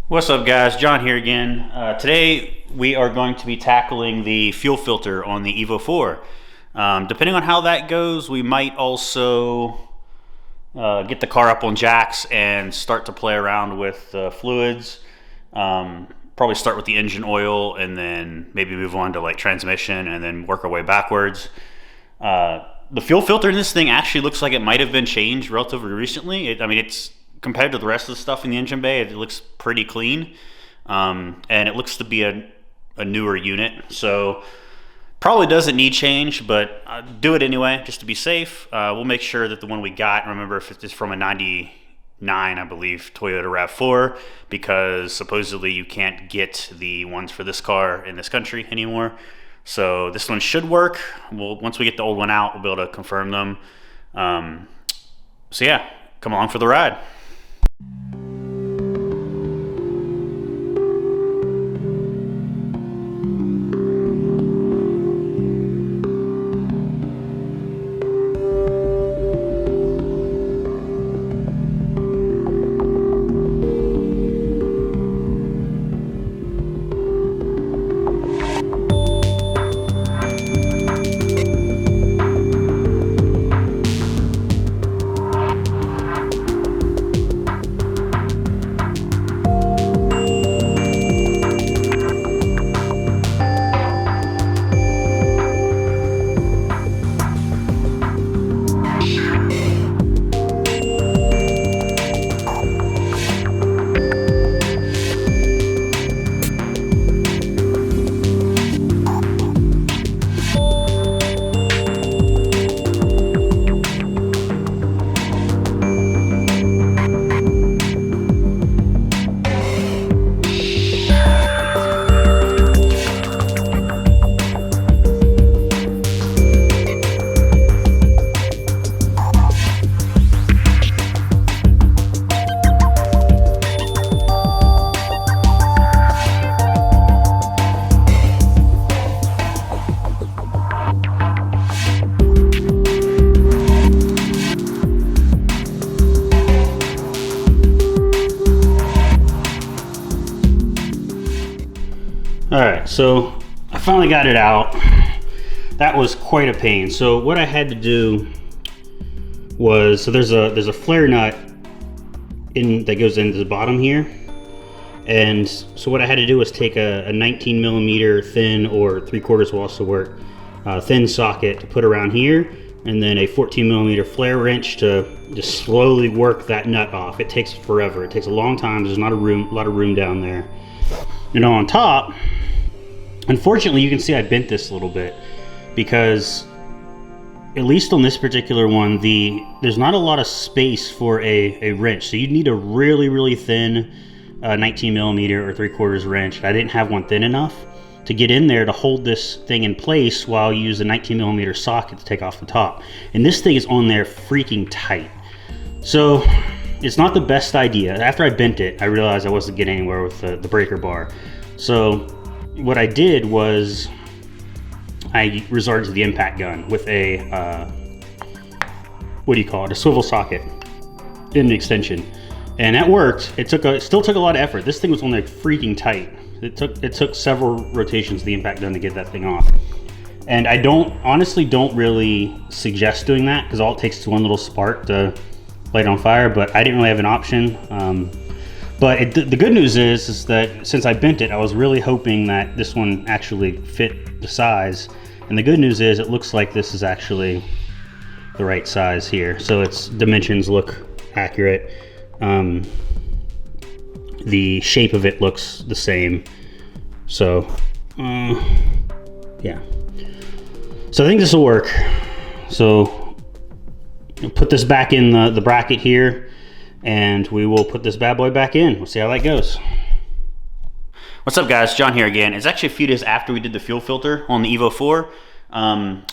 What's up, guys? John here again. Today we are going to be tackling the fuel filter on the Evo 4. Depending on how that goes, we might also get the car up on jacks and start to play around with fluids. Probably start with the engine oil and then maybe move on to like transmission and then work our way backwards. The fuel filter in this thing actually looks like it might have been changed relatively recently. It's compared to the rest of the stuff in the engine bay, it looks pretty clean, and it looks to be a newer unit, so probably doesn't need change, but do it anyway just to be safe. We'll make sure that the one we got, remember if it's from a 99, I believe, Toyota Rav 4, because supposedly you can't get the ones for this car in this country anymore. So this one should work. Once we get the old one out, we'll be able to confirm them. So yeah, come along for the ride. Alright, so I finally got it out. That was quite a pain. So what I had to do was, so there's a flare nut that goes into the bottom here. And so what I had to do was take a 19 millimeter thin, or 3/4 will also work, thin socket to put around here, and then a 14 millimeter flare wrench to just slowly work that nut off. It takes forever. It takes a long time. There's not a lot of room down there. And on top, unfortunately, you can see I bent this a little bit because, at least on this particular one, there's not a lot of space for a wrench. So you'd need a really, really thin 19 millimeter or 3/4 wrench. I didn't have one thin enough to get in there to hold this thing in place while you use a 19 millimeter socket to take off the top. And this thing is on there freaking tight. So it's not the best idea. After I bent it, I realized I wasn't getting anywhere with the breaker bar. So what I did was I resorted to the impact gun with a, what do you call it? A swivel socket in the extension. And that worked. It still took a lot of effort. This thing was on there freaking tight. It took several rotations of the impact gun to get that thing off. And I honestly don't really suggest doing that, because all it takes is one little spark to light on fire, but I didn't really have an option. But the good news is that since I bent it, I was really hoping that this one actually fit the size. And the good news is it looks like this is actually the right size here. So its dimensions look accurate. The shape of it looks the same. So, yeah. So I think this will work. So put this back in the bracket here, and we will put this bad boy back in. We'll see how that goes. What's up, guys? John here again. It's actually a few days after we did the fuel filter on the Evo 4.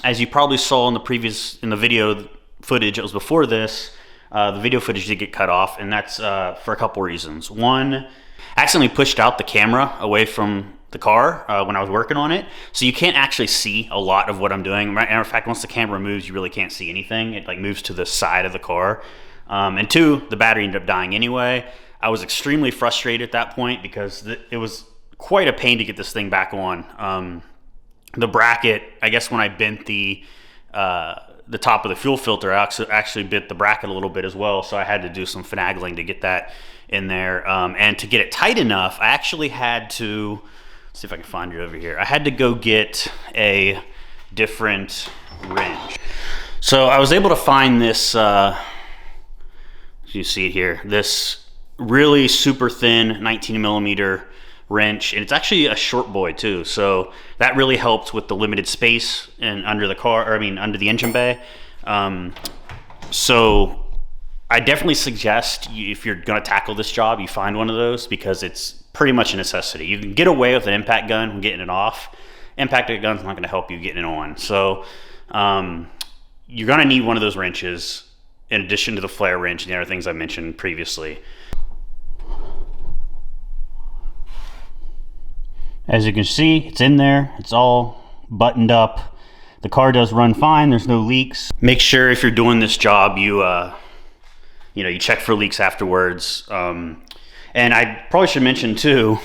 As you probably saw in the video footage, it was before this. The video footage did get cut off, and that's for a couple reasons. One, I accidentally pushed out the camera away from the car when I was working on it, so you can't actually see a lot of what I'm doing. Matter of fact, once the camera moves, you really can't see anything. It like moves to the side of the car. And two, the battery ended up dying anyway. I was extremely frustrated at that point because it was quite a pain to get this thing back on. The bracket, I guess when I bent the top of the fuel filter, I actually bent the bracket a little bit as well, so I had to do some finagling to get that in there. And to get it tight enough, I actually had to, let's see if I can find it over here. I had to go get a different wrench. So I was able to find this, you see it here, this really super thin 19 millimeter wrench, and it's actually a short boy too, so that really helped with the limited space and under the car, or I mean under the engine bay. So I definitely suggest if you're going to tackle this job, you find one of those, because it's pretty much a necessity. You can get away with an impact gun when getting it off. Impact gun's not going to help you getting it on. So you're going to need one of those wrenches in addition to the flare wrench and the other things I mentioned previously. As you can see, it's in there. It's all buttoned up. The car does run fine. There's no leaks. Make sure if you're doing this job, you check for leaks afterwards. And I probably should mention too,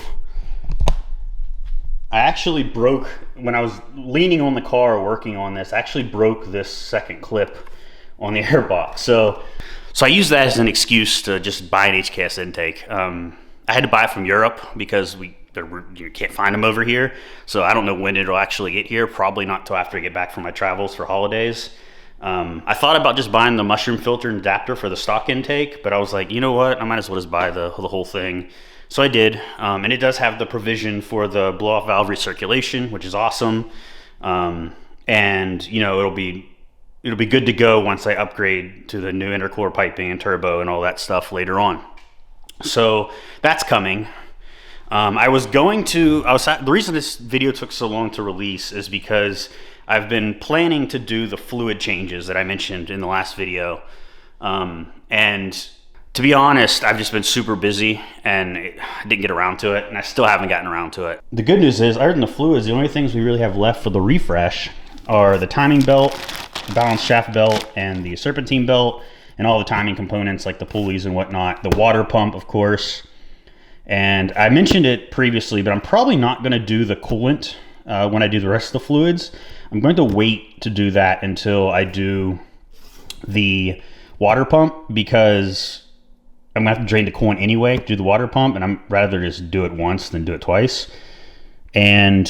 I actually broke, when I was leaning on the car working on this, I actually broke this second clip on the airbox. So I use that as an excuse to just buy an HKS intake. I had to buy it from Europe because you can't find them over here. So I don't know when it'll actually get here. Probably not till after I get back from my travels for holidays. I thought about just buying the mushroom filter and adapter for the stock intake, but I was like, you know what? I might as well just buy the whole thing. So I did, and it does have the provision for the blow-off valve recirculation, which is awesome. And it'll be good to go once I upgrade to the new intercooler piping and turbo and all that stuff later on. So that's coming. The reason this video took so long to release is because I've been planning to do the fluid changes that I mentioned in the last video. And to be honest, I've just been super busy and I didn't get around to it, and I still haven't gotten around to it. The good news is, other than the fluids, the only things we really have left for the refresh are the timing belt, the balance shaft belt, and the serpentine belt, and all the timing components like the pulleys and whatnot. The water pump, of course. And I mentioned it previously, but I'm probably not going to do the coolant when I do the rest of the fluids. I'm going to wait to do that until I do the water pump, because I'm going to have to drain the coolant anyway to do the water pump, and I'm rather just do it once than do it twice. And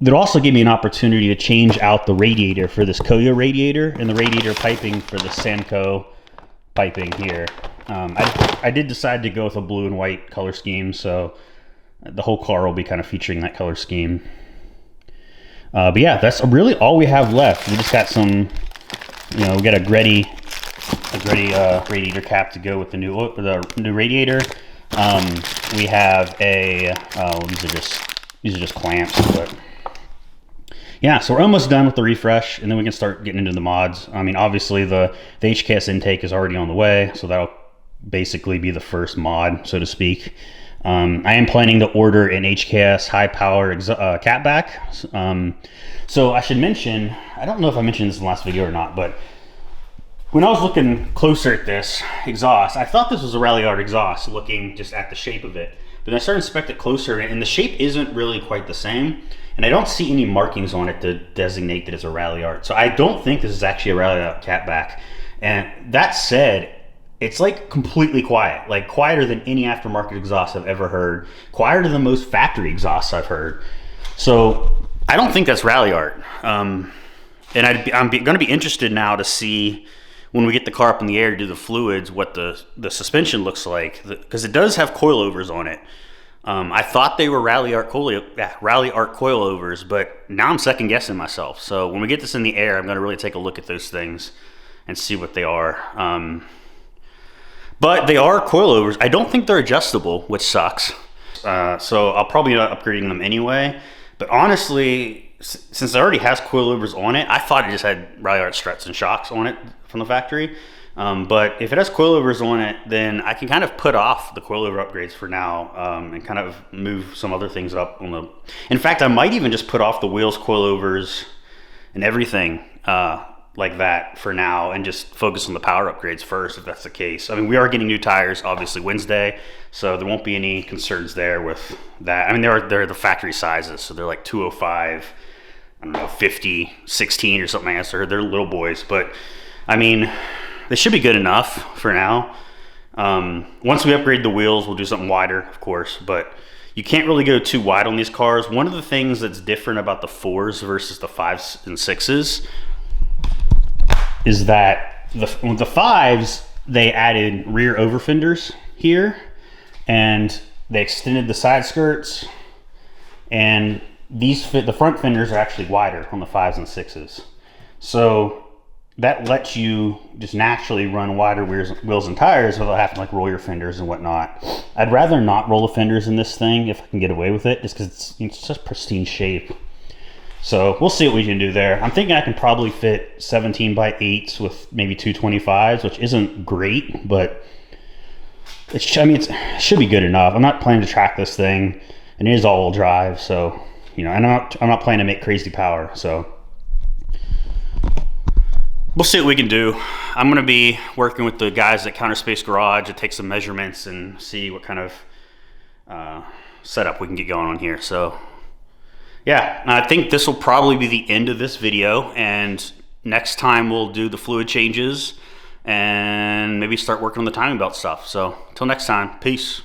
it'll also give me an opportunity to change out the radiator for this Toyota radiator and the radiator piping for the Samco piping here. I did decide to go with a blue and white color scheme, so the whole car will be kind of featuring that color scheme. But yeah, that's really all we have left. We just got some, we got a Greddy radiator cap to go with the new radiator. We have these are just clamps, but yeah, so we're almost done with the refresh, and then we can start getting into the mods. I mean, obviously the HKS intake is already on the way, so that'll basically be the first mod, so to speak. I am planning to order an HKS high power Catback. So I should mention, I don't know if I mentioned this in the last video or not, but when I was looking closer at this exhaust, I thought this was a Ralliart exhaust, looking just at the shape of it. But then I started to inspect it closer, and the shape isn't really quite the same. And I don't see any markings on it to designate that it's a Ralliart. So I don't think this is actually a Ralliart Catback. And that said, it's like completely quiet, like quieter than any aftermarket exhaust I've ever heard, quieter than most factory exhausts I've heard. So I don't think that's Ralliart. And I'm going to be interested now to see, when we get the car up in the air to do the fluids, what the suspension looks like, because it does have coilovers on it. I thought they were Ralliart coilovers, but now I'm second guessing myself. So when we get this in the air, I'm going to really take a look at those things and see what they are. But they are coilovers. I don't think they're adjustable, which sucks. So I'll probably end up upgrading them anyway. But honestly, since it already has coilovers on it, I thought it just had Ralliart struts and shocks on it from the factory. But if it has coilovers on it, then I can kind of put off the coilover upgrades for now, and kind of move some other things up on the... In fact, I might even just put off the wheels, coilovers, and everything, like that for now and just focus on the power upgrades first, if that's the case. I mean, we are getting new tires, obviously, Wednesday, so there won't be any concerns there with that. I mean, they're the factory sizes, so they're like 205, I don't know, 50, 16 or something like that. So they're little boys, but I mean, they should be good enough for now. Once we upgrade the wheels, we'll do something wider, of course, but you can't really go too wide on these cars. One of the things that's different about the 4s versus the 5s and 6s is that with the 5s, they added rear over fenders here, and they extended the side skirts, and the front fenders are actually wider on the 5s and 6s. So that lets you just naturally run wider wheels and tires without having to like roll your fenders and whatnot. I'd rather not roll the fenders in this thing if I can get away with it, just because it's such pristine shape. So we'll see what we can do there. I'm thinking I can probably fit 17 by 8s with maybe 225s, which isn't great, but it should be good enough. I'm not planning to track this thing, and it is all-wheel drive, so and I'm not planning to make crazy power. So we'll see what we can do. I'm gonna be working with the guys at Counter Space Garage to take some measurements and see what kind of setup we can get going on here. So yeah, I think this will probably be the end of this video, and next time we'll do the fluid changes and maybe start working on the timing belt stuff. So until next time, peace.